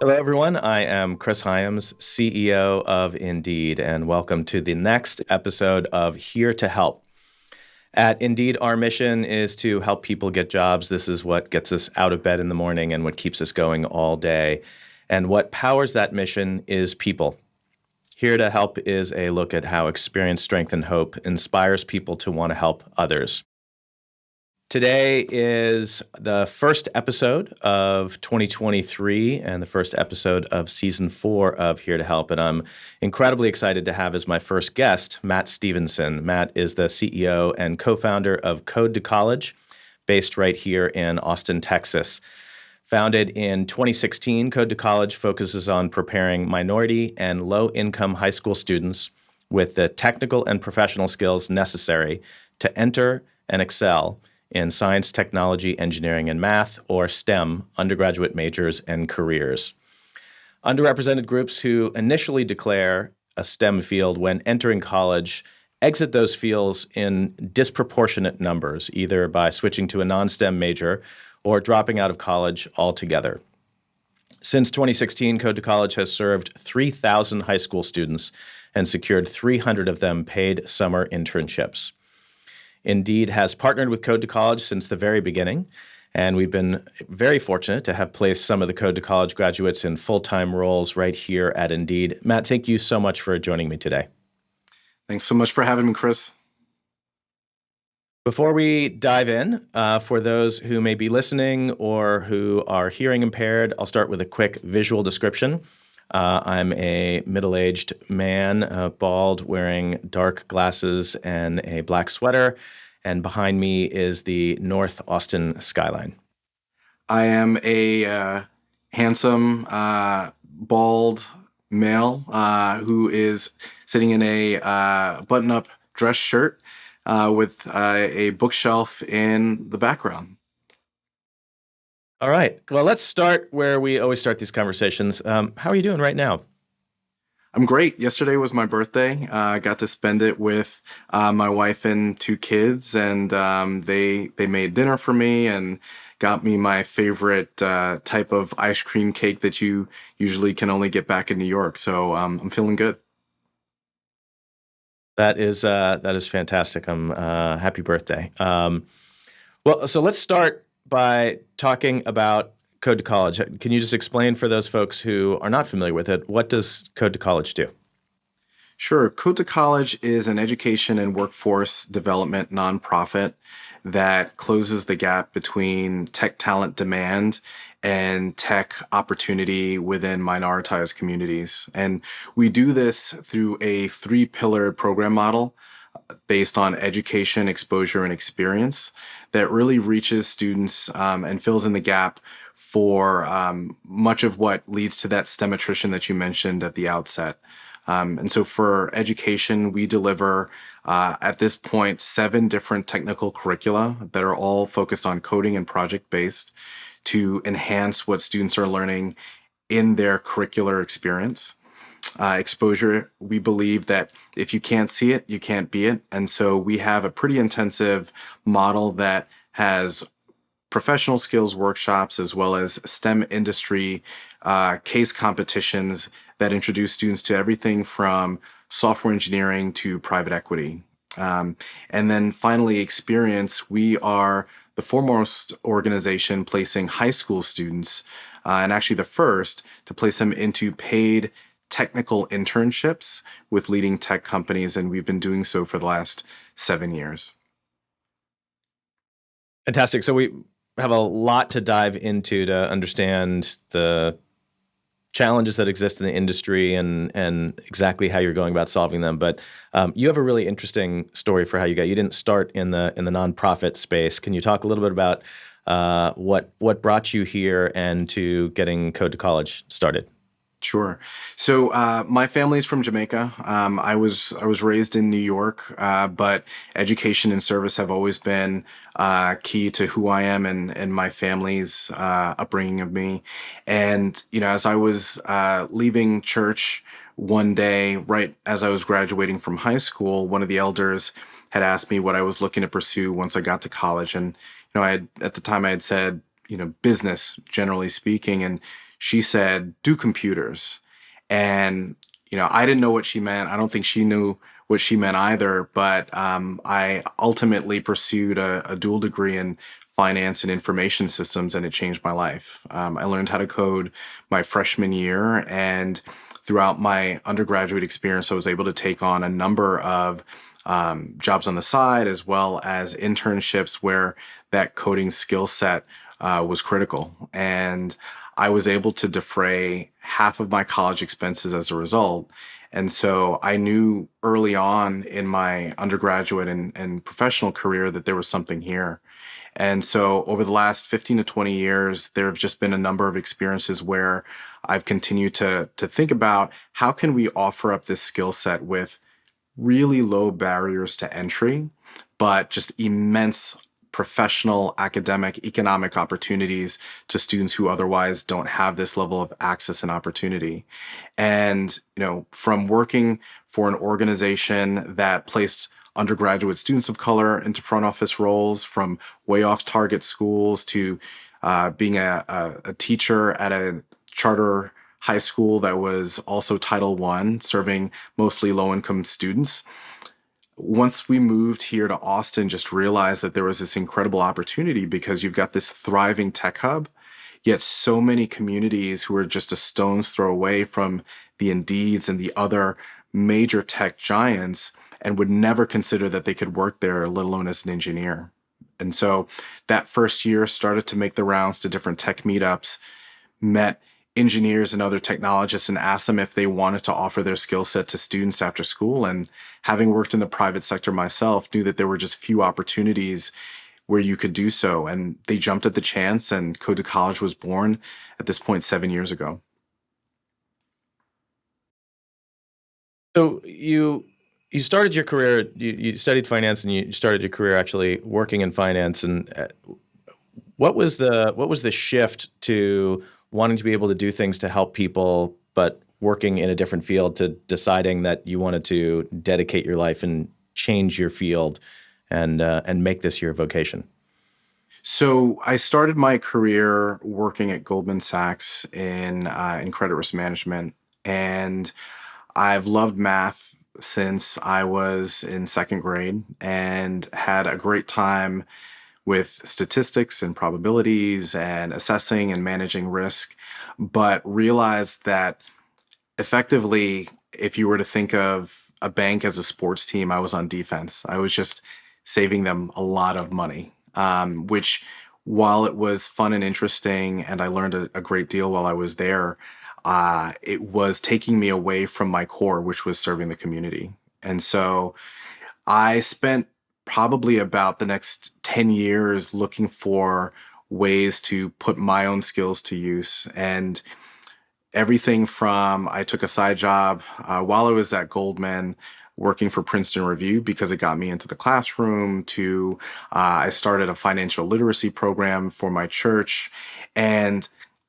Hello, everyone. I am Chris Hyams, CEO of Indeed, and welcome to the next episode of Here to Help. At Indeed, our mission is to help people get jobs. This is what gets us out of bed in the morning and what keeps us going all day. And what powers that mission is people. Here to Help is a look at how experience, strength, and hope inspires people to want to help others. Today is the first episode of 2023 and the first episode of season 4 of Here to Help. And I'm incredibly excited to have as my first guest, Matt Stephenson. Matt is the CEO and co-founder of Code2College, based right here in Austin, Texas. Founded in 2016, Code2College focuses on preparing minority and low-income high school students with the technical and professional skills necessary to enter and excel in science, technology, engineering, and math, or STEM, undergraduate majors and careers. Underrepresented groups who initially declare a STEM field when entering college exit those fields in disproportionate numbers, either by switching to a non-STEM major or dropping out of college altogether. Since 2016, Code2College has served 3,000 high school students and secured 300 of them paid summer internships. Indeed has partnered with Code2College since the very beginning, and we've been very fortunate to have placed some of the Code2College graduates in full-time roles right here at Indeed. Matt, thank you so much for joining me today. Thanks so much for having me, Chris. Before we dive in, for those who may be listening or who are hearing impaired, I'll start with a quick visual description. I'm a middle-aged man, bald, wearing dark glasses and a black sweater. And behind me is the North Austin skyline. I am a handsome, bald male who is sitting in a button-up dress shirt with a bookshelf in the background. All right. Well, let's start where we always start these conversations. How are you doing right now? I'm great. Yesterday was my birthday. I got to spend it with my wife and 2 kids, and they made dinner for me and got me my favorite type of ice cream cake that you usually can only get back in New York. So I'm feeling good. That is fantastic. Happy birthday. Well, so let's start by talking about Code2College. Can you just explain for those folks who are not familiar with it, what does Code2College do? Sure. Co-to-College is an education and workforce development nonprofit that closes the gap between tech talent demand and tech opportunity within minoritized communities. And we do this through a 3-pillared program model based on education, exposure, and experience that really reaches students and fills in the gap for much of what leads to that STEM attrition that you mentioned at the outset. And so for education, we deliver at this point 7 different technical curricula that are all focused on coding and project-based to enhance what students are learning in their curricular experience. Exposure, we believe that if you can't see it, you can't be it. And so we have a pretty intensive model that has professional skills workshops as well as STEM industry case competitions that introduce students to everything from software engineering to private equity. And then finally, experience, we are the foremost organization placing high school students, and actually the first to place them into paid technical internships with leading tech companies, and we've been doing so for the last 7 years. Fantastic. So we have a lot to dive into to understand the challenges that exist in the industry and exactly how you're going about solving them. But you have a really interesting story for how you didn't start in the nonprofit space. Can you talk a little bit about what brought you here and to getting Code2College started? Sure. So my family's from Jamaica. I was raised in New York, but education and service have always been key to who I am and my family's upbringing of me. And as I was leaving church one day, right as I was graduating from high school, one of the elders had asked me what I was looking to pursue once I got to college, and at the time I had said business, generally speaking, and she said, do computers. And, I didn't know what she meant. I don't think she knew what she meant either. But I ultimately pursued a dual degree in finance and information systems, and it changed my life. I learned how to code my freshman year, and throughout my undergraduate experience, I was able to take on a number of jobs on the side, as well as internships where that coding skill set was critical. And I was able to defray half of my college expenses as a result. And so I knew early on in my undergraduate and professional career that there was something here. And so over the last 15 to 20 years, there have just been a number of experiences where I've continued to think about how can we offer up this skill set with really low barriers to entry, but just immense professional, academic, economic opportunities to students who otherwise don't have this level of access and opportunity. And, from working for an organization that placed undergraduate students of color into front office roles, from way off target schools to being a teacher at a charter high school that was also Title I, serving mostly low-income students. Once we moved here to Austin, just realized that there was this incredible opportunity because you've got this thriving tech hub, yet so many communities who are just a stone's throw away from the Indeeds and the other major tech giants and would never consider that they could work there, let alone as an engineer. And so that first year started to make the rounds to different tech meetups, met engineers and other technologists and asked them if they wanted to offer their skill set to students after school. And having worked in the private sector myself, knew that there were just few opportunities where you could do so. And they jumped at the chance, and Code2College was born at this point 7 years ago. So you started your career, you studied finance, and you started your career actually working in finance. And what was the shift to wanting to be able to do things to help people, but working in a different field, to deciding that you wanted to dedicate your life and change your field and make this your vocation? So I started my career working at Goldman Sachs in credit risk management, and I've loved math since I was in second grade and had a great time with statistics and probabilities and assessing and managing risk, but realized that effectively, if you were to think of a bank as a sports team, I was on defense. I was just saving them a lot of money, which, while it was fun and interesting, and I learned a great deal while I was there, it was taking me away from my core, which was serving the community. And so I spent probably about the next 10 years looking for ways to put my own skills to use. And everything from, I took a side job while I was at Goldman working for Princeton Review because it got me into the classroom, to I started a financial literacy program for my church. And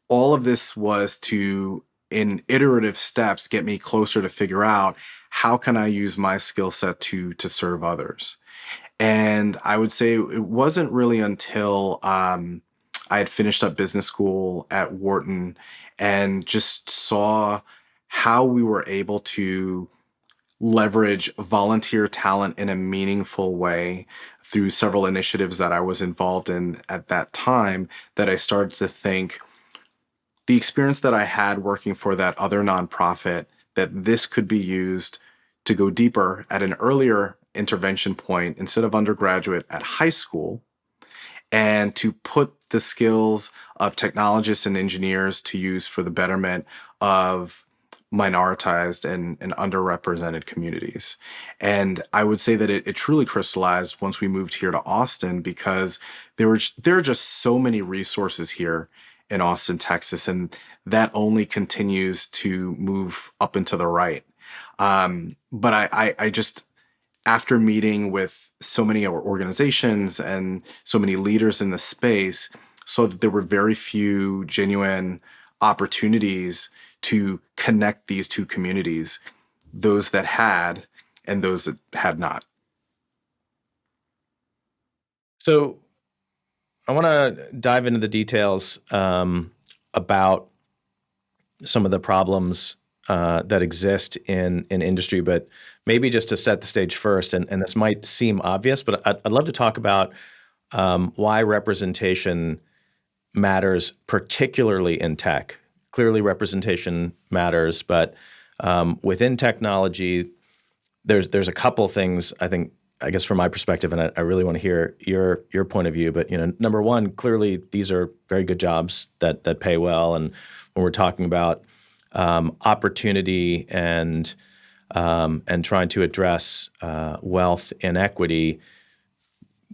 all of this was to, in iterative steps, get me closer to figure out how can I use my skill set to serve others. And I would say it wasn't really until I had finished up business school at Wharton and just saw how we were able to leverage volunteer talent in a meaningful way through several initiatives that I was involved in at that time, that I started to think the experience that I had working for that other nonprofit, that this could be used to go deeper at an earlier intervention point instead of undergraduate at high school, and to put the skills of technologists and engineers to use for the betterment of minoritized and underrepresented communities. And I would say that it truly crystallized once we moved here to Austin, because there are just so many resources here in Austin, Texas, and that only continues to move up and to the right. But I just, after meeting with so many organizations and so many leaders in the space, saw that there were very few genuine opportunities to connect these two communities, those that had and those that had not. So I want to dive into the details about some of the problems that exist in industry, but maybe just to set the stage first, and this might seem obvious, but I'd love to talk about why representation matters, particularly in tech. Clearly, representation matters, but within technology, there's a couple things I think, I guess from my perspective, and I really want to hear your point of view. But number one, clearly these are very good jobs that pay well, and when we're talking about opportunity and trying to address wealth inequity,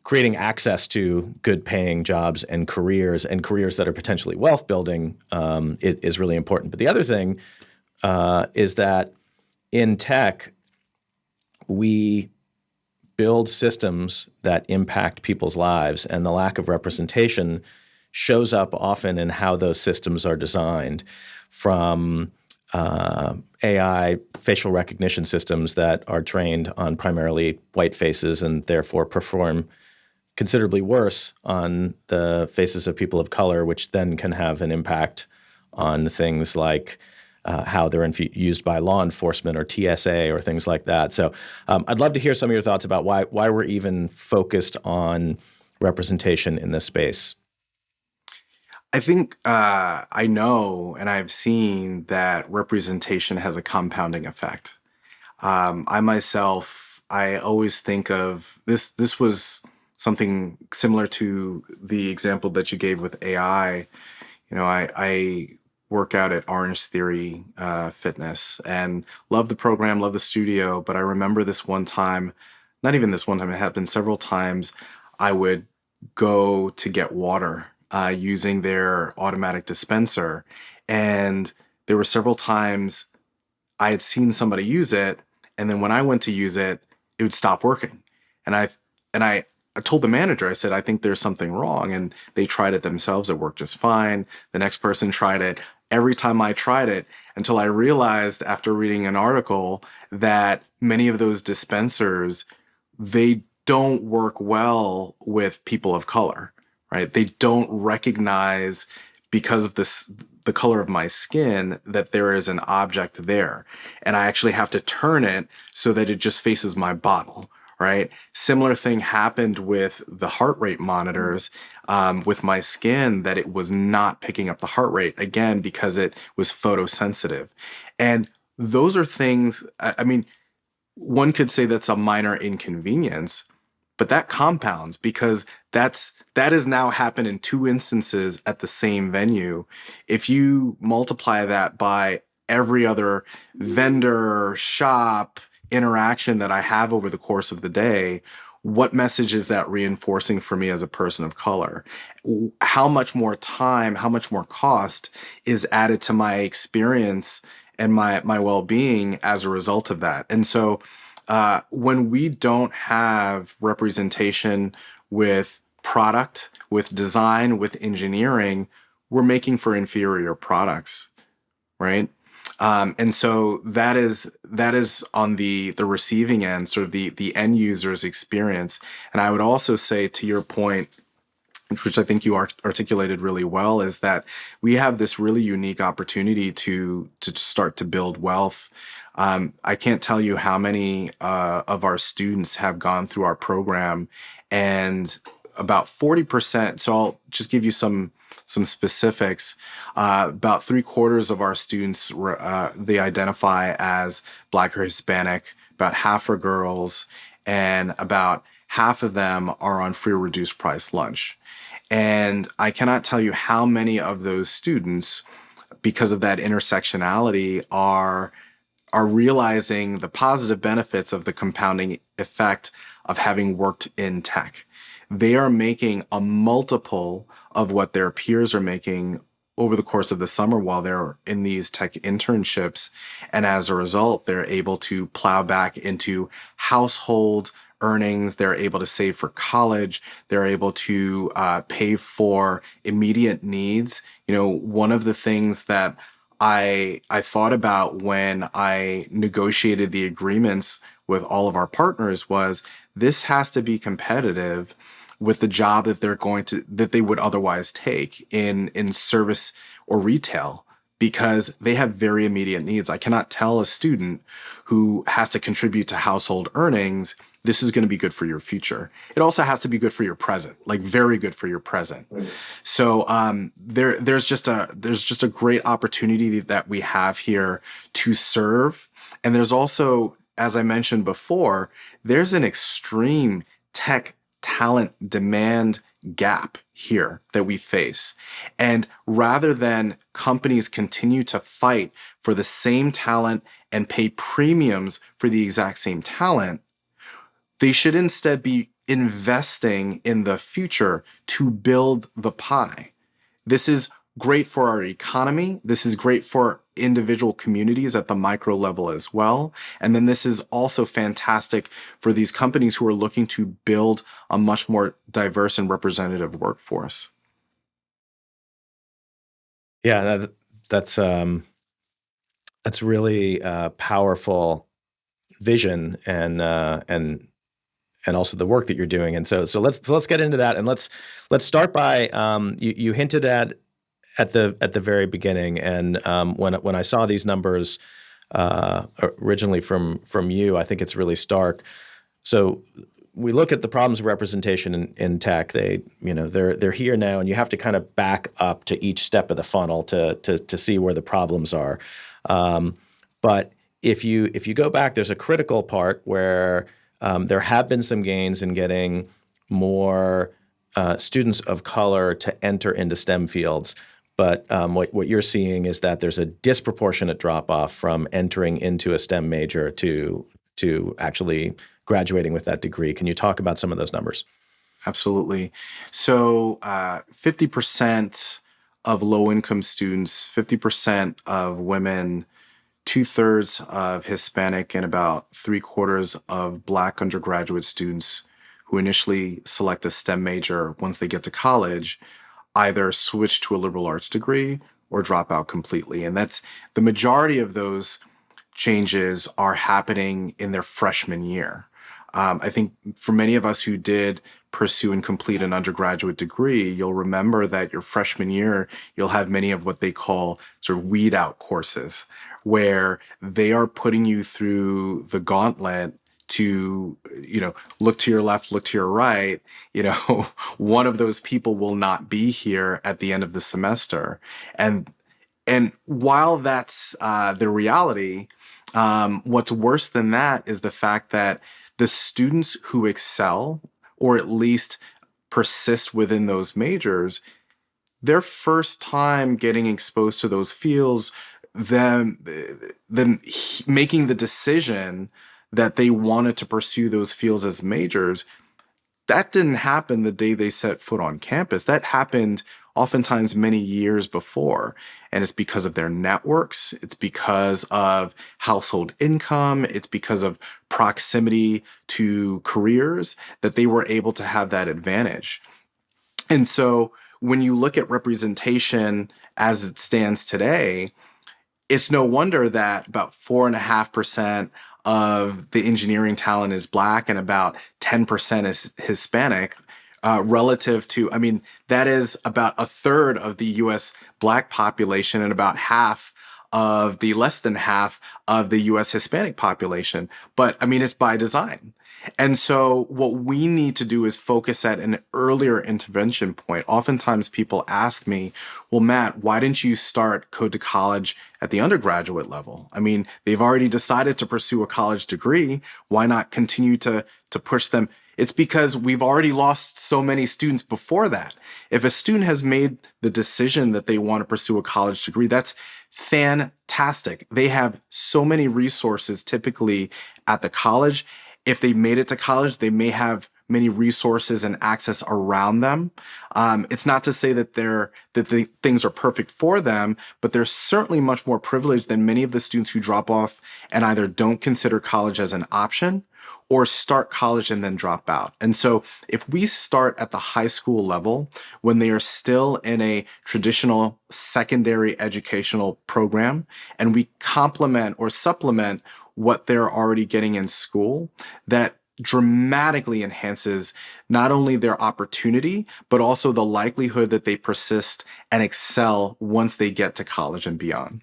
creating access to good paying jobs and careers that are potentially wealth building is really important. But the other thing is that in tech, we build systems that impact people's lives, and the lack of representation shows up often in how those systems are designed, from AI facial recognition systems that are trained on primarily white faces and therefore perform considerably worse on the faces of people of color, which then can have an impact on things like how they're used by law enforcement or TSA or things like that. So I'd love to hear some of your thoughts about why we're even focused on representation in this space. I think I know and I've seen that representation has a compounding effect. I myself, I always think of this. This was something similar to the example that you gave with AI. I work out at Orange Theory Fitness and love the program, love the studio. But I remember this one time, not even this one time, it happened several times. I would go to get water using their automatic dispenser. And there were several times I had seen somebody use it, and then when I went to use it, it would stop working. And I told the manager, I said, I think there's something wrong. And they tried it themselves. It worked just fine. The next person tried it. Every time I tried it, until I realized after reading an article that many of those dispensers, they don't work well with people of color, right? They don't recognize, because of the color of my skin, that there is an object there. And I actually have to turn it so that it just faces my bottle, right? Similar thing happened with the heart rate monitors with my skin, that it was not picking up the heart rate, again, because it was photosensitive. And those are things, I mean, one could say that's a minor inconvenience, but that compounds, because that has now happened in two instances at the same venue. If you multiply that by every other vendor, shop, interaction that I have over the course of the day, what message is that reinforcing for me as a person of color? How much more time, how much more cost is added to my experience and my well-being as a result of that? And so when we don't have representation with product, with design, with engineering, we're making for inferior products, right? And so that is on the receiving end, sort of the end user's experience. And I would also say, to your point, which I think you articulated really well, is that we have this really unique opportunity to start to build wealth. I can't tell you how many of our students have gone through our program, and about 40%. So I'll just give you some specifics. About 3/4 of our students, they identify as Black or Hispanic. About half are girls, and about half of them are on free or reduced price lunch. And I cannot tell you how many of those students, because of that intersectionality, are realizing the positive benefits of the compounding effect of having worked in tech. They are making a multiple of what their peers are making over the course of the summer while they're in these tech internships. And as a result, they're able to plow back into household earnings. They're able to save for college. They're able to pay for immediate needs. One of the things that I thought about when I negotiated the agreements with all of our partners was, this has to be competitive with the job that they would otherwise take in service or retail, because they have very immediate needs. I cannot tell a student who has to contribute to household earnings, this is going to be good for your future. It also has to be good for your present, like very good for your present. Right. So there's just a great opportunity that we have here to serve. And there's also, as I mentioned before, there's an extreme tech talent demand gap here that we face. And rather than companies continue to fight for the same talent and pay premiums for the exact same talent, they should instead be investing in the future to build the pie. This is great for our economy. This is great for individual communities at the micro level as well. And then this is also fantastic for these companies who are looking to build a much more diverse and representative workforce. Yeah, that's really powerful vision and also the work that you're doing. And so let's get into that, and let's start by you hinted at the very beginning, and when I saw these numbers originally from you, I think it's really stark. So we look at the problems of representation in tech. They're here now, and you have to kind of back up to each step of the funnel to see where the problems are. But if you go back, there's a critical part where there have been some gains in getting more students of color to enter into STEM fields. But what you're seeing is that there's a disproportionate drop-off from entering into a STEM major to actually graduating with that degree. Can you talk about some of those numbers? Absolutely. So 50% of low-income students, 50% of women, 2/3 of Hispanic, and about 3/4 of Black undergraduate students who initially select a STEM major once they get to college either switch to a liberal arts degree or drop out completely. And that's the majority of those changes are happening in their freshman year. I think for many of us who did pursue and complete an undergraduate degree, you'll remember that your freshman year, you'll have many of what they call sort of weed out courses, where they are putting you through the gauntlet to, look to your left, look to your right. One of those people will not be here at the end of the semester. And while that's the reality, what's worse than that is the fact that the students who excel, or at least persist within those majors, their first time getting exposed to those fields, them making the decision that they wanted to pursue those fields as majors, that didn't happen the day they set foot on campus. That happened oftentimes many years before. And it's because of their networks. It's because of household income. It's because of proximity to careers that they were able to have that advantage. And so when you look at representation as it stands today, it's no wonder that about 4.5% of the engineering talent is Black and about 10% is Hispanic, relative to, that is about 1/3 of the US Black population and about less than half of the US Hispanic population. But it's by design. And so what we need to do is focus at an earlier intervention point. Oftentimes people ask me, well, Matt, why didn't you start Code2College at the undergraduate level? They've already decided to pursue a college degree. Why not continue to push them? It's because we've already lost so many students before that. If a student has made the decision that they want to pursue a college degree, that's fantastic. They have so many resources typically at the college. If they made it to college, they may have many resources and access around them. It's not to say that the things are perfect for them, but they're certainly much more privileged than many of the students who drop off and either don't consider college as an option or start college and then drop out. And so if we start at the high school level, when they are still in a traditional secondary educational program, and we complement or supplement what they're already getting in school, that dramatically enhances not only their opportunity, but also the likelihood that they persist and excel once they get to college and beyond.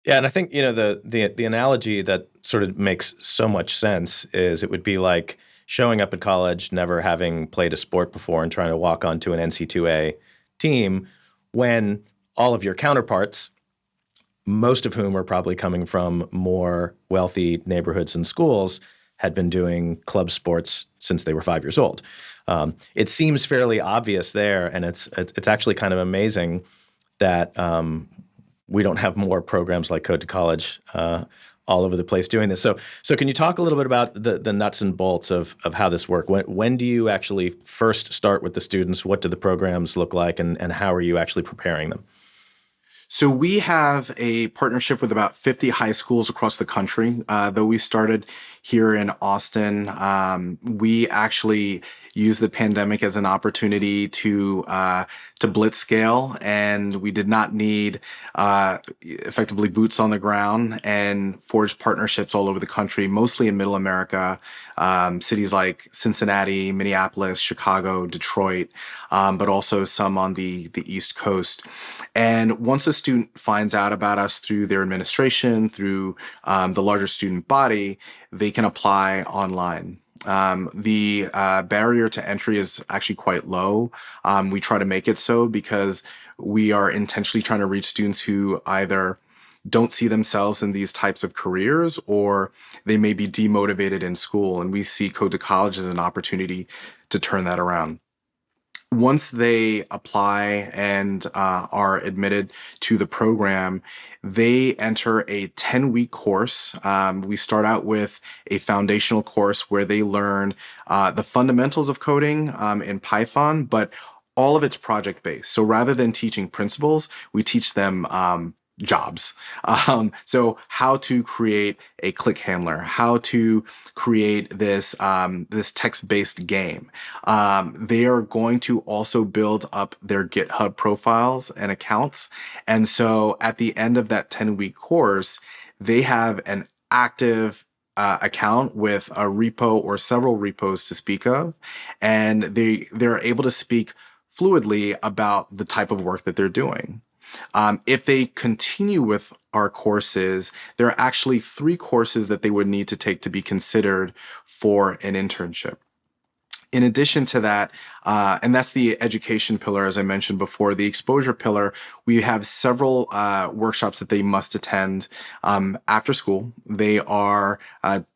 Yeah, and I think, the analogy that sort of makes so much sense is it would be like showing up at college, never having played a sport before and trying to walk onto an NC2A team when all of your counterparts, most of whom are probably coming from more wealthy neighborhoods and schools, had been doing club sports since they were 5 years old. It seems fairly obvious there, and it's actually kind of amazing that we don't have more programs like Code2College all over the place doing this. So can you talk a little bit about the nuts and bolts of how this works? When do you actually first start with the students? What do the programs look like, and how are you actually preparing them? So we have a partnership with about 50 high schools across the country. Though we started here in Austin, we actually used the pandemic as an opportunity to blitz scale, and we did not need effectively boots on the ground and forged partnerships all over the country, mostly in Middle America, cities like Cincinnati, Minneapolis, Chicago, Detroit, but also some on the East Coast. And once a student finds out about us through their administration, through the larger student body, they can apply online. The barrier to entry is actually quite low. We try to make it so because we are intentionally trying to reach students who either don't see themselves in these types of careers or they may be demotivated in school. And we see Code2College as an opportunity to turn that around. Once they apply and are admitted to the program, they enter a 10-week course. We start out with a foundational course where they learn the fundamentals of coding in Python, but all of it's project based. So rather than teaching principles, we teach them jobs. So how to create a click handler, how to create this text-based game. They are going to also build up their GitHub profiles and accounts. And so at the end of that 10-week course, they have an active account with a repo or several repos to speak of, and they're able to speak fluidly about the type of work that they're doing. If they continue with our courses, there are actually 3 courses that they would need to take to be considered for an internship. In addition to that, and that's the education pillar, as I mentioned before, the exposure pillar, we have several workshops that they must attend after school. They are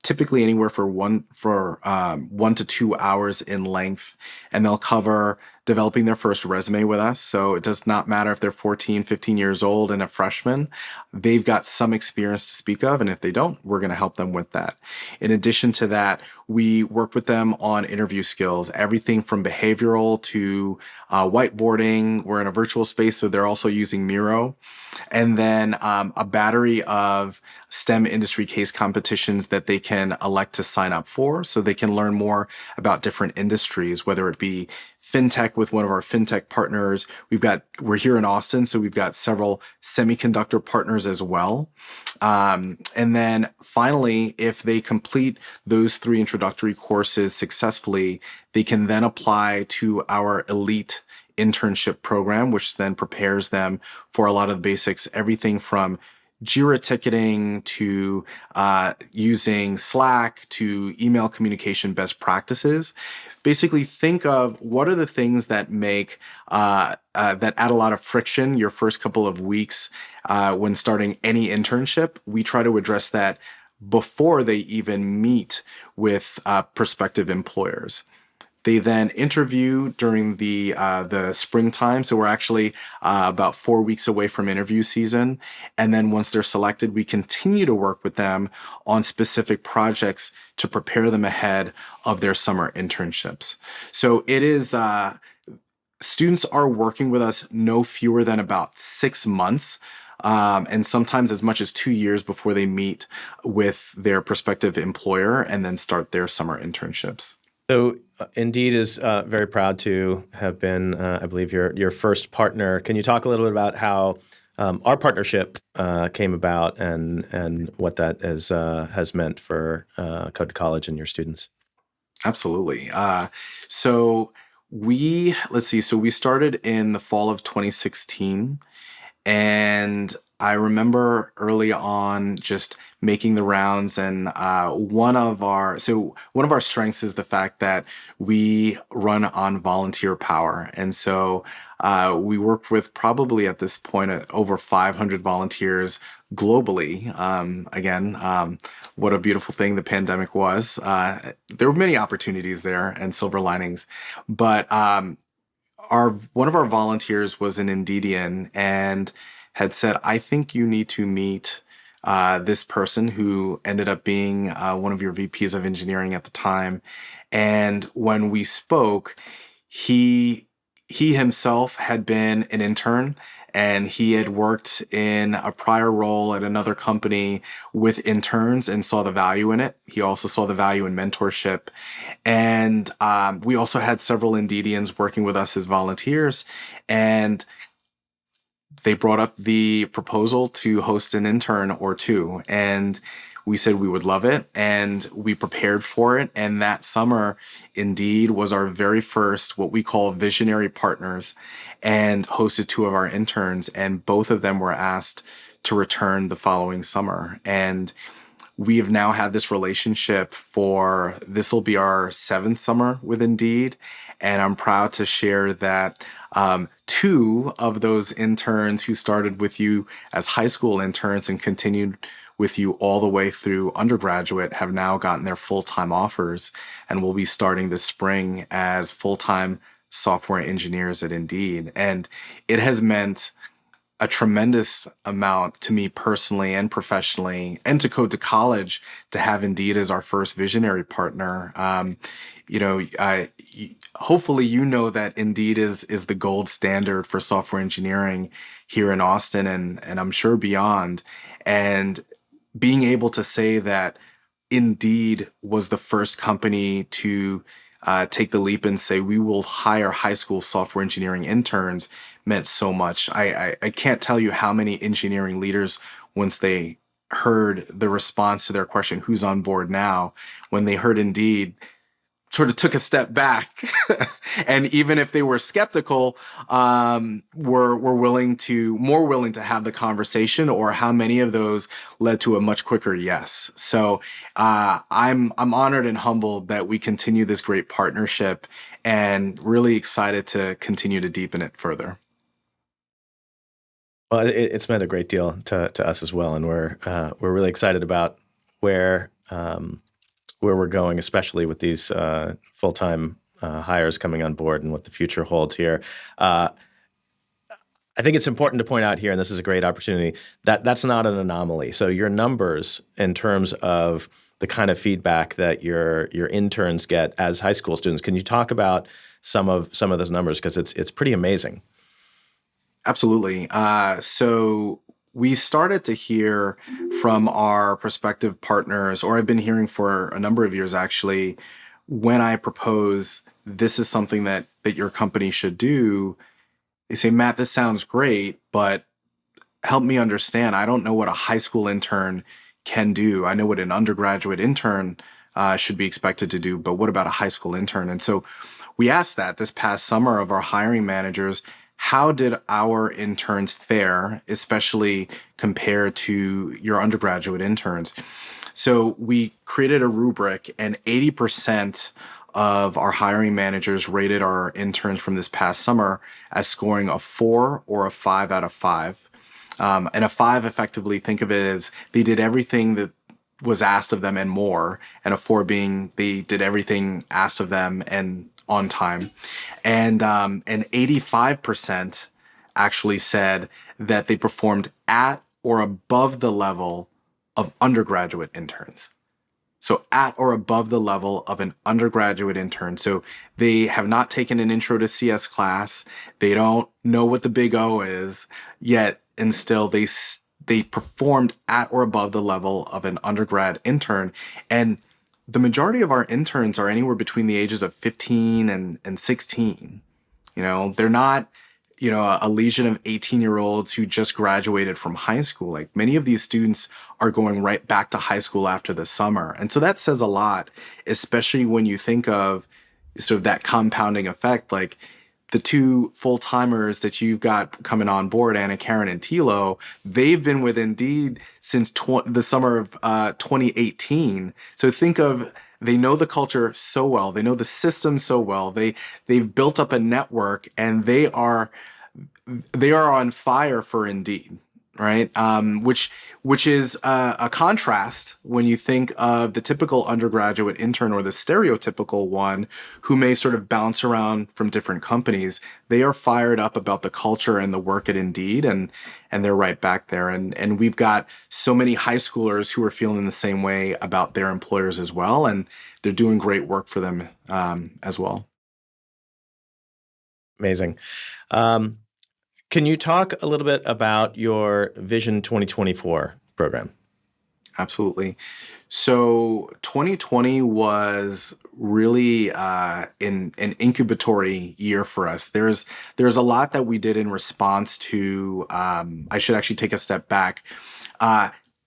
typically anywhere for 1 to 2 hours in length, and they'll cover developing their first resume with us. So it does not matter if they're 14, 15 years old and a freshman. They've got some experience to speak of, and if they don't, we're going to help them with that. In addition to that, we work with them on interview skills, everything from behavioral to whiteboarding. We're in a virtual space, so they're also using Miro. And then a battery of STEM industry case competitions that they can elect to sign up for so they can learn more about different industries, whether it be fintech with one of our fintech partners. We're here in Austin, so we've got several semiconductor partners as well. And then finally, if they complete those 3 introductory courses successfully, they can then apply to our elite internship program, which then prepares them for a lot of the basics, everything from Jira ticketing to using Slack to email communication best practices. Basically, think of what are the things that make that add a lot of friction your first couple of weeks when starting any internship. We try to address that before they even meet with prospective employers. They then interview during the springtime, so we're actually about 4 weeks away from interview season. And then once they're selected, we continue to work with them on specific projects to prepare them ahead of their summer internships. So it is students are working with us no fewer than about 6 months. And sometimes as much as 2 years before they meet with their prospective employer and then start their summer internships. So Indeed is very proud to have been, I believe, your first partner. Can you talk a little bit about how our partnership came about and what that has meant for Code2College and your students. Absolutely. So let's see. So we started in the fall of 2016. And I remember early on just making the rounds, and one of our strengths is the fact that we run on volunteer power, and so we work with probably at this point over 500 volunteers globally. What a beautiful thing the pandemic was. There were many opportunities there and silver linings, but our one of our volunteers was an Indeedian and had said, "I think you need to meet this person who ended up being one of your VPs of engineering at the time." And when we spoke, he he himself had been an intern and he had worked in a prior role at another company with interns and saw the value in it. He also saw the value in mentorship. And we also had several Indeedians working with us as volunteers. And they brought up the proposal to host an intern or two. And we said we would love it. And we prepared for it. And that summer, Indeed was our very first, what we call visionary partners, and hosted two of our interns. And both of them were asked to return the following summer. And we have now had this relationship for this will be our seventh summer with Indeed. And I'm proud to share that two of those interns who started with you as high school interns and continued with you all the way through undergraduate have now gotten their full-time offers and will be starting this spring as full-time software engineers at Indeed. And it has meant a tremendous amount to me personally and professionally, and to Code2College to have Indeed as our first visionary partner. Hopefully you know that Indeed is the gold standard for software engineering here in Austin and I'm sure beyond. And being able to say that Indeed was the first company to take the leap and say we will hire high school software engineering interns meant so much. I can't tell you how many engineering leaders, once they heard the response to their question, who's on board now, when they heard Indeed, sort of took a step back. And even if they were skeptical, were more willing to have the conversation, or how many of those led to a much quicker yes. So I'm honored and humbled that we continue this great partnership and really excited to continue to deepen it further. Well, it's meant a great deal to us as well, and we're really excited about where we're going, especially with these full-time hires coming on board and what the future holds here. I think it's important to point out here, and this is a great opportunity, that that's not an anomaly. So your numbers in terms of the kind of feedback that your interns get as high school students, can you talk about some of those numbers, because it's pretty amazing? Absolutely. So we started to hear from our prospective partners, or I've been hearing for a number of years actually, when I propose this is something that your company should do, they say, "Matt, this sounds great, but help me understand. I don't know what a high school intern can do. I know what an undergraduate intern should be expected to do, but what about a high school intern?" And so we asked that this past summer of our hiring managers, how did our interns fare, especially compared to your undergraduate interns? So we created a rubric, and 80% of our hiring managers rated our interns from this past summer as scoring a 4 or a 5 out of 5. And a 5, effectively, think of it as they did everything that was asked of them and more, and a 4 being they did everything asked of them and on time. And 85% actually said that they performed at or above the level of undergraduate interns. So at or above the level of an undergraduate intern. So they have not taken an intro to CS class. They don't know what the big O is yet, and still they performed at or above the level of an undergrad intern. And the majority of our interns are anywhere between the ages of 15 and 16. They're not a legion of 18-year-olds who just graduated from high school. Like many of these students are going right back to high school after the summer. And so that says a lot, especially when you think of sort of that compounding effect. Like the two full-timers that you've got coming on board, Anna Karen and Tilo, they've been with Indeed since the summer of 2018. So think of, they know the culture so well, they know the system so well, they've built up a network, and they are on fire for Indeed, right? Which is a contrast when you think of the typical undergraduate intern or the stereotypical one who may sort of bounce around from different companies. They are fired up about the culture and the work at Indeed, and they're right back there. And we've got so many high schoolers who are feeling the same way about their employers as well, and they're doing great work for them as well. Amazing. Um, can you talk a little bit about your Vision 2024 program? Absolutely. So 2020 was really an incubatory year for us. There's a lot that we did in response to. I should actually take a step back.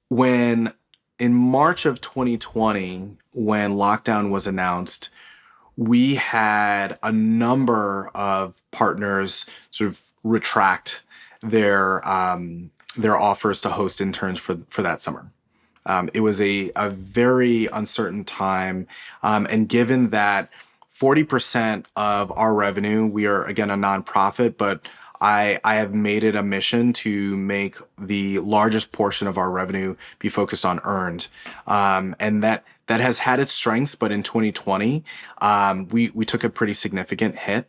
When in March of 2020, when lockdown was announced, we had a number of partners sort of retract their offers to host interns for that summer. It was a very uncertain time. And given that 40% of our revenue, we are, again, a nonprofit, but I have made it a mission to make the largest portion of our revenue be focused on earned. And that has had its strengths, but in 2020, we took a pretty significant hit.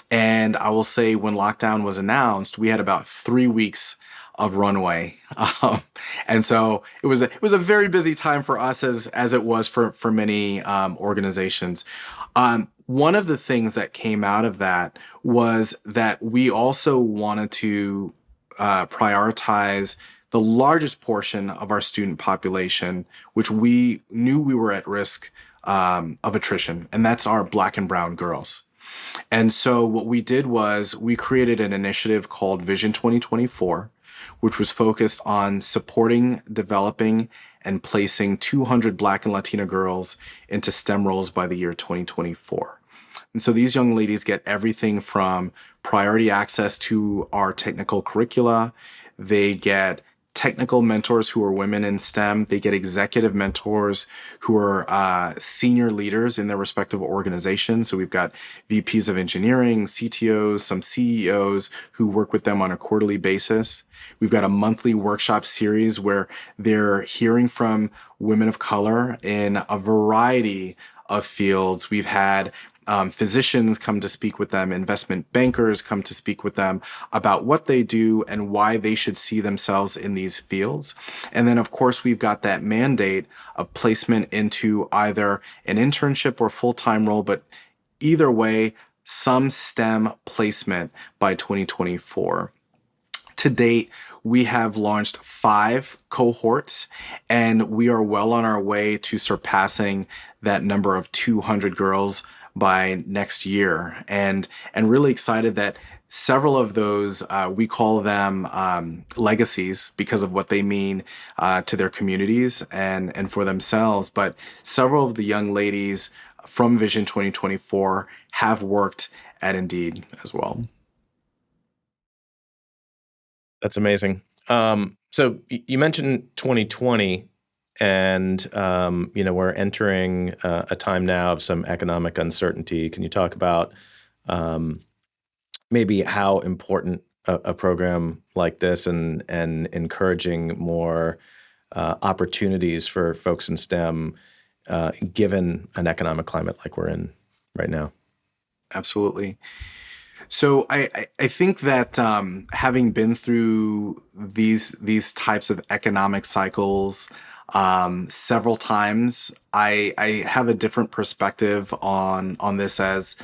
And I will say when lockdown was announced, we had about 3 weeks of runway. And so it was a very busy time for us as it was for many organizations. One of the things that came out of that was that we also wanted to prioritize the largest portion of our student population, which we knew we were at risk of attrition, and that's our Black and brown girls. And so what we did was we created an initiative called Vision 2024, which was focused on supporting, developing, and placing 200 Black and Latina girls into STEM roles by the year 2024. And so these young ladies get everything from priority access to our technical curricula. They get technical mentors who are women in STEM. They get executive mentors who are senior leaders in their respective organizations. So we've got VPs of engineering, CTOs, some CEOs who work with them on a quarterly basis. We've got a monthly workshop series where they're hearing from women of color in a variety of fields. We've had physicians come to speak with them, investment bankers come to speak with them about what they do and why they should see themselves in these fields. And then, of course, we've got that mandate of placement into either an internship or full-time role, but either way, some STEM placement by 2024. To date, we have launched 5 cohorts, and we are well on our way to surpassing that number of 200 girls by next year, and really excited that several of those, we call them legacies because of what they mean to their communities and for themselves. But several of the young ladies from Vision 2024 have worked at Indeed as well. That's amazing. So you mentioned 2020, and we're entering a time now of some economic uncertainty. Can you talk about maybe how important a program like this and encouraging more opportunities for folks in STEM, given an economic climate like we're in right now? Absolutely. So I think that having been through these types of economic cycles several times, I have a different perspective on this, as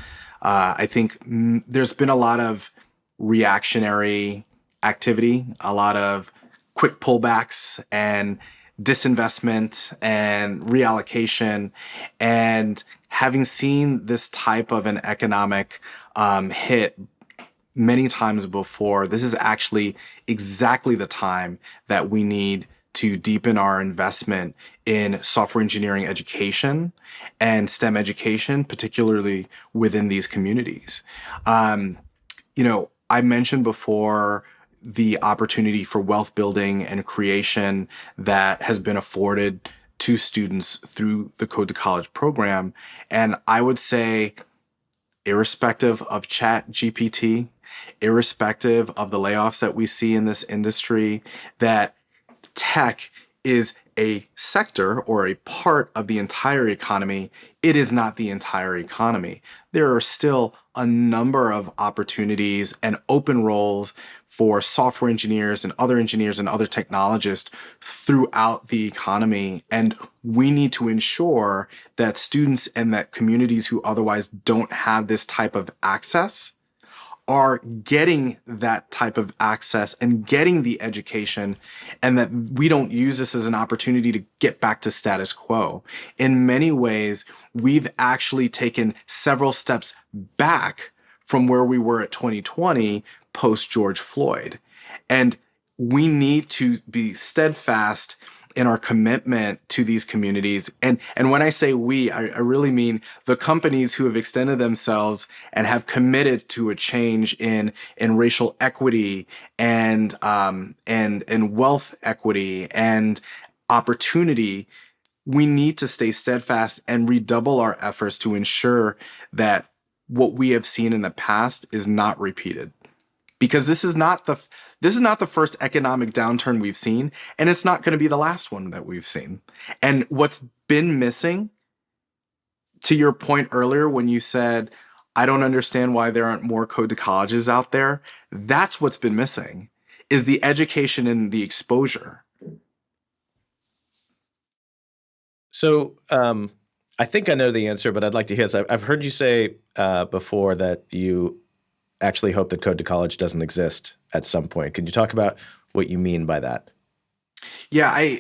I think there's been a lot of reactionary activity, a lot of quick pullbacks and disinvestment and reallocation. And having seen this type of an economic hit many times before, this is actually exactly the time that we need to deepen our investment in software engineering education and STEM education, particularly within these communities. Um, I mentioned before the opportunity for wealth building and creation that has been afforded to students through the Code to College program. And I would say, irrespective of Chat GPT, irrespective of the layoffs that we see in this industry, that tech is a sector or a part of the entire economy. It is not the entire economy. There are still a number of opportunities and open roles for software engineers and other technologists throughout the economy. And we need to ensure that students and that communities who otherwise don't have this type of access are getting that type of access and getting the education, and that we don't use this as an opportunity to get back to status quo. In many ways, we've actually taken several steps back from where we were at 2020 post George Floyd. And we need to be steadfast in our commitment to these communities. And when I say we, I really mean the companies who have extended themselves and have committed to a change in racial equity and wealth equity and opportunity. We need to stay steadfast and redouble our efforts to ensure that what we have seen in the past is not repeated, because this is not the first economic downturn we've seen, and it's not going to be the last one that we've seen. And what's been missing, to your point earlier when you said, I don't understand why there aren't more Code to Colleges out there, that's what's been missing, is the education and the exposure. So I think I know the answer, but I'd like to hear this. I've heard you say before that you actually hope that Code to College doesn't exist at some point. Could you talk about what you mean by that? Yeah, I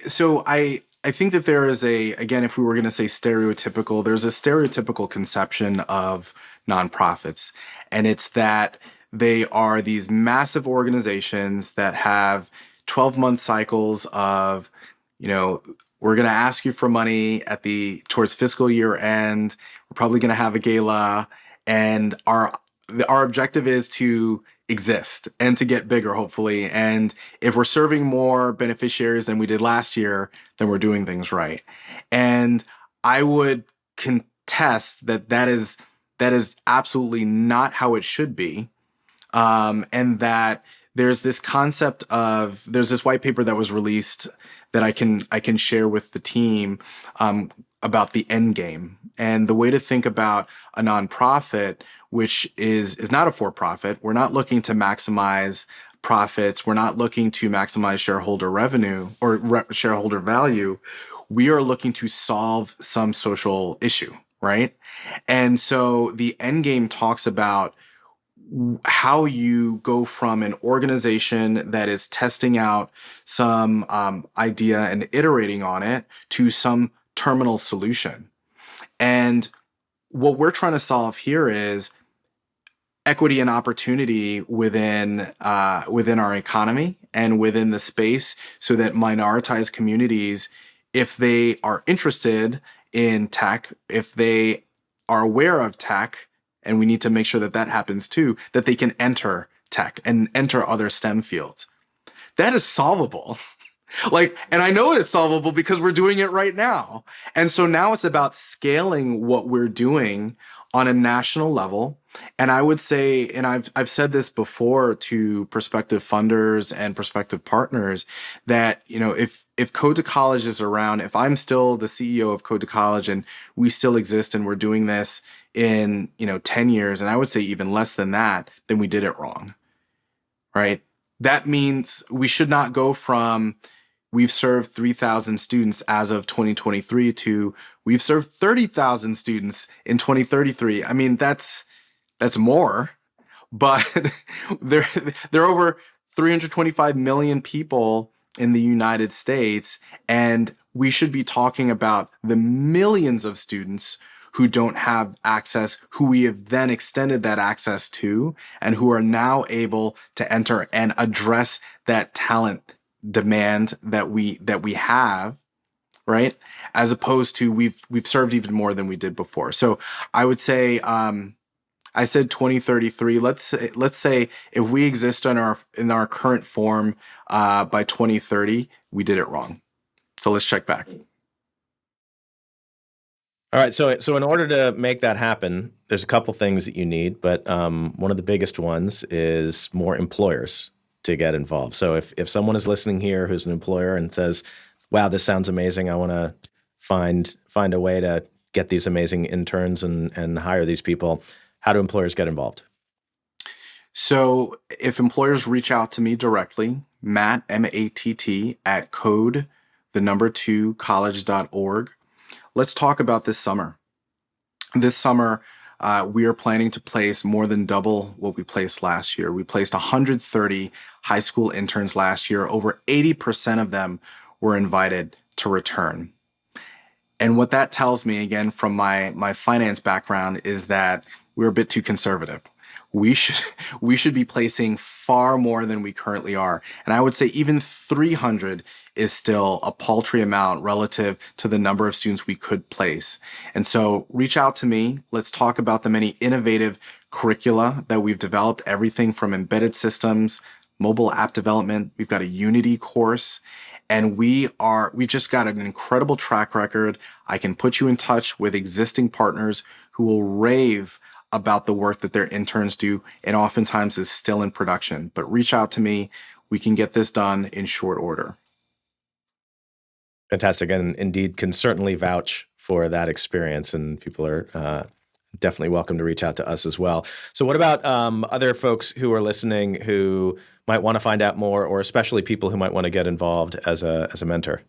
think that there is again, if we were going to say stereotypical, there's a stereotypical conception of nonprofits, and it's that they are these massive organizations that have 12-month cycles of, we're going to ask you for money towards fiscal year end. We're probably going to have a gala, and our objective is to exist and to get bigger, hopefully. And if we're serving more beneficiaries than we did last year, then we're doing things right. And I would contest that is absolutely not how it should be. And that there's this white paper that was released that I can share with the team about the end game. And the way to think about a nonprofit, which is not a for-profit, we're not looking to maximize profits. We're not looking to maximize shareholder revenue or shareholder value. We are looking to solve some social issue, right? And so the end game talks about how you go from an organization that is testing out some idea and iterating on it to some terminal solution. And what we're trying to solve here is equity and opportunity within our economy and within the space, so that minoritized communities, if they are interested in tech, if they are aware of tech, and we need to make sure that that happens too, that they can enter tech and enter other STEM fields. That is solvable. And I know it's solvable because we're doing it right now. And so now it's about scaling what we're doing on a national level. And I would say, and I've said this before to prospective funders and prospective partners, that, if Code to College is around, if I'm still the CEO of Code to College and we still exist and we're doing this in, 10 years, and I would say even less than that, then we did it wrong, right? That means we should not go from we've served 3,000 students as of 2023 to we've served 30,000 students in 2033. I mean, that's more, but there are over 325 million people in the United States, and we should be talking about the millions of students who don't have access, who we have then extended that access to, and who are now able to enter and address that talent demand that we have, right? As opposed to we've served even more than we did before. So I would say I said 2033. Let's say if we exist in our current form by 2030, we did it wrong. So let's check back. All right. So in order to make that happen, there's a couple things that you need, but one of the biggest ones is more employers to get involved. So if someone is listening here who's an employer and says, "Wow, this sounds amazing. I want to find a way to get these amazing interns and hire these people," how do employers get involved? So if employers reach out to me directly, Matt, MATT, at code, the number 2, college.org, let's talk about this summer. This summer, we are planning to place more than double what we placed last year. We placed 130 high school interns last year. Over 80% of them were invited to return. And what that tells me, again, from my finance background, is that we're a bit too conservative. We should be placing far more than we currently are. And I would say even 300 is still a paltry amount relative to the number of students we could place. And so reach out to me. Let's talk about the many innovative curricula that we've developed, everything from embedded systems, mobile app development. We've got a Unity course. And we just got an incredible track record. I can put you in touch with existing partners who will rave about the work that their interns do, and oftentimes is still in production. But reach out to me. We can get this done in short order. Fantastic. And Indeed can certainly vouch for that experience, and people are definitely welcome to reach out to us as well. So what about other folks who are listening who might want to find out more, or especially people who might want to get involved as a mentor?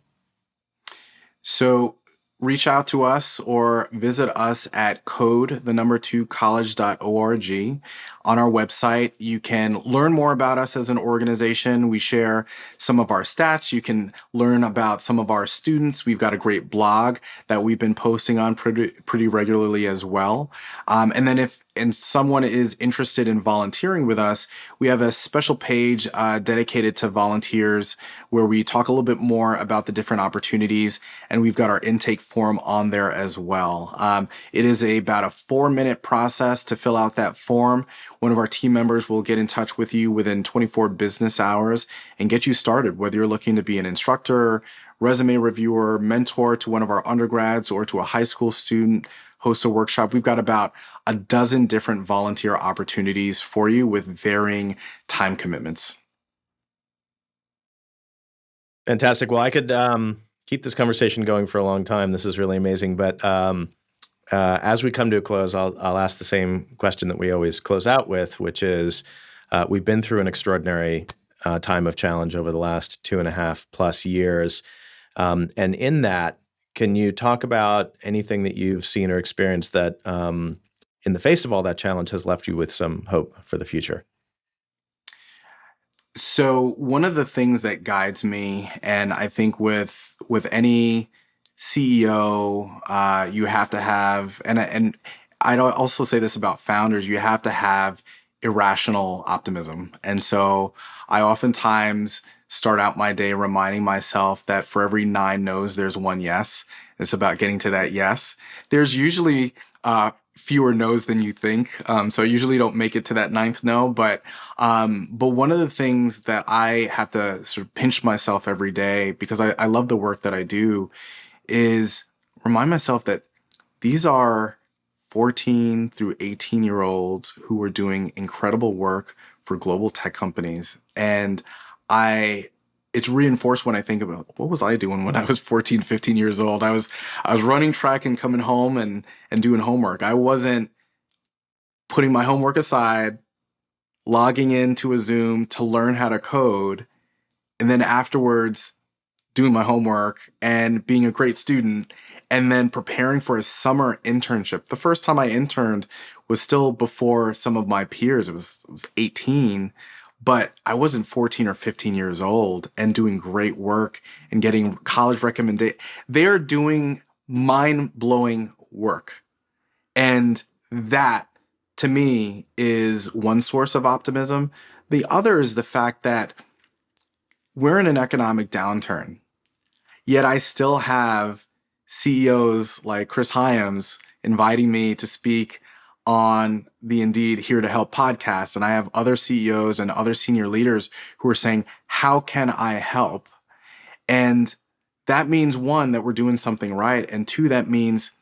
So reach out to us or visit us at code, the number 2, college.org. On our website, you can learn more about us as an organization. We share some of our stats. You can learn about some of our students. We've got a great blog that we've been posting on pretty regularly as well. And then if someone is interested in volunteering with us, we have a special page dedicated to volunteers where we talk a little bit more about the different opportunities, and we've got our intake form on there as well. It is about a 4-minute process to fill out that form. One of our team members will get in touch with you within 24 business hours and get you started, whether you're looking to be an instructor, resume reviewer, mentor to one of our undergrads, or to a high school student, host a workshop. We've got about a dozen different volunteer opportunities for you with varying time commitments. Fantastic. Well, I could keep this conversation going for a long time. This is really amazing. But as we come to a close, I'll ask the same question that we always close out with, which is we've been through an extraordinary time of challenge over the last 2.5+ years. And in that, can you talk about anything that you've seen or experienced that in the face of all that challenge has left you with some hope for the future? So one of the things that guides me, and I think with any CEO, you have to have, and I'd also say this about founders, you have to have irrational optimism. And so I oftentimes start out my day reminding myself that for every 9 no's, there's 1 yes. It's about getting to that yes. There's usually fewer no's than you think. So I usually don't make it to that 9th no. But one of the things that I have to sort of pinch myself every day, because I love the work that I do, is remind myself that these are 14 through 18-year-olds who are doing incredible work for global tech companies. And it's reinforced when I think about what was I doing when I was 14, 15 years old. I was running track and coming home and doing homework. I wasn't putting my homework aside, logging into a Zoom to learn how to code, and then afterwards doing my homework and being a great student, and then preparing for a summer internship. The first time I interned was still before some of my peers. It was 18. But I wasn't 14 or 15 years old and doing great work and getting college recommendations. They're doing mind-blowing work. And that, to me, is one source of optimism. The other is the fact that we're in an economic downturn, yet I still have CEOs like Chris Hyams inviting me to speak on the Indeed Here to Help podcast. And I have other CEOs and other senior leaders who are saying, how can I help? And that means, one, that we're doing something right. And two, that means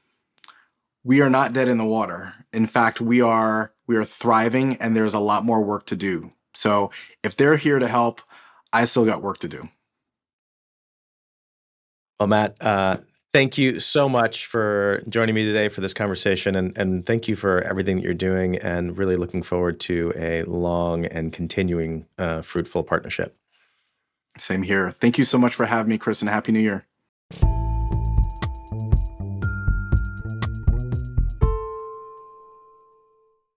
we are not dead in the water. In fact, we are thriving, and there's a lot more work to do. So if they're here to help, I still got work to do. Well, Matt, thank you so much for joining me today for this conversation, and thank you for everything that you're doing, and really looking forward to a long and continuing fruitful partnership. Same here. Thank you so much for having me, Chris, and Happy New Year.